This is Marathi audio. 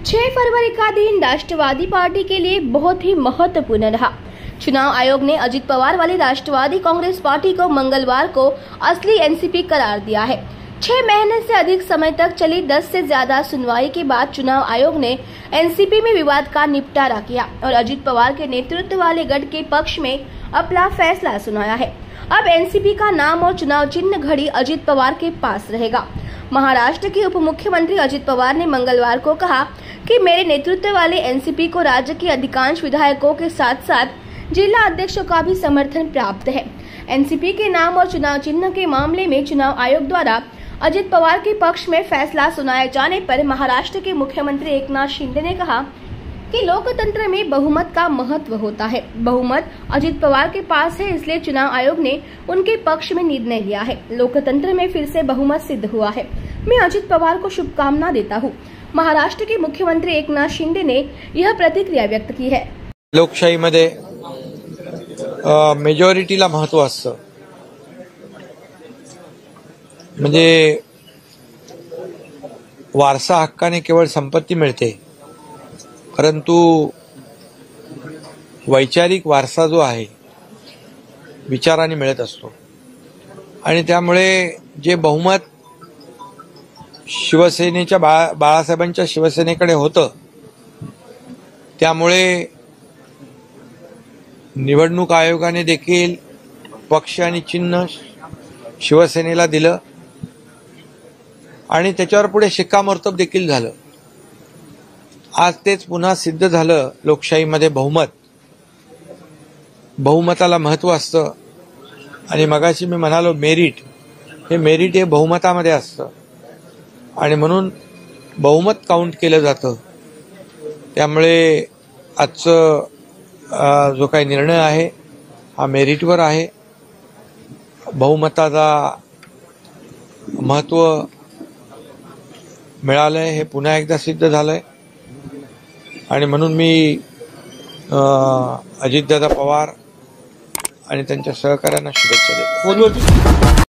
6 फरवरी का दिन राष्ट्रवादी पार्टी के लिए बहुत ही महत्वपूर्ण रहा। चुनाव आयोग ने अजित पवार वाली राष्ट्रवादी कांग्रेस पार्टी को मंगलवार को असली एनसीपी करार दिया है। 6 महीने से अधिक समय तक चली 10 से ज्यादा सुनवाई के बाद चुनाव आयोग ने एनसीपी में विवाद का निपटारा किया और अजित पवार के नेतृत्व वाले गठ के पक्ष में अपना फैसला सुनाया है। अब एनसीपी का नाम और चुनाव चिन्ह घड़ी अजित पवार के पास रहेगा। महाराष्ट्र के उप मुख्यमंत्री अजित पवार ने मंगलवार को कहा कि मेरे नेतृत्व वाले एनसीपी को राज्य के अधिकांश विधायकों के साथ साथ जिला अध्यक्षों का भी समर्थन प्राप्त है। एनसीपी के नाम और चुनाव चिन्ह के मामले में चुनाव आयोग द्वारा अजित पवार के पक्ष में फैसला सुनाए जाने पर महाराष्ट्र के मुख्यमंत्री एकनाथ शिंदे ने कहा कि लोकतंत्र में बहुमत का महत्व होता है। बहुमत अजित पवार के पास है, इसलिए चुनाव आयोग ने उनके पक्ष में निर्णय लिया है। लोकतंत्र में फिर से बहुमत सिद्ध हुआ है। मैं अजित पवार को शुभकामना देता हूं। महाराष्ट्र के मुख्यमंत्री एकनाथ शिंदे ने यह प्रतिक्रिया व्यक्त की है। लोकशाहीमध्ये मेजॉरिटीला महत्व असतं, म्हणजे वारसा हक्काने केवळ संपत्ती मिळते, परंतु वैचारिक वारसा जो आहे विचाराने मिळत असतो आणि त्यामुळे जे बहुमत शिवसेनेच्या बाळासाहेबांच्या शिवसेनेकडे होतं, त्यामुळे निवडणूक आयोगाने देखील पक्ष आणि चिन्ह शिवसेनेला दिलं आणि त्याच्यावर पुढे शिक्कामोर्तब देखील झालं। आज तेच पुन्हा सिद्ध झालं। लोकशाहीमध्ये बहुमताला महत्व असतं आणि मगाशी मी म्हणालो मेरिट हे बहुमतामध्ये असतं आणि म्हणून बहुमत काउंट केलं जातं। त्यामुळे आजचा जो काही निर्णय आहे हा मेरिटवर आहे। बहुमताला महत्व मिळालंय हे पुन्हा एकदा सिद्ध झालंय आणि म्हणून मी अजितदादा पवार आणि त्यांच्या सहकाऱ्यांना शुभेच्छा देतो।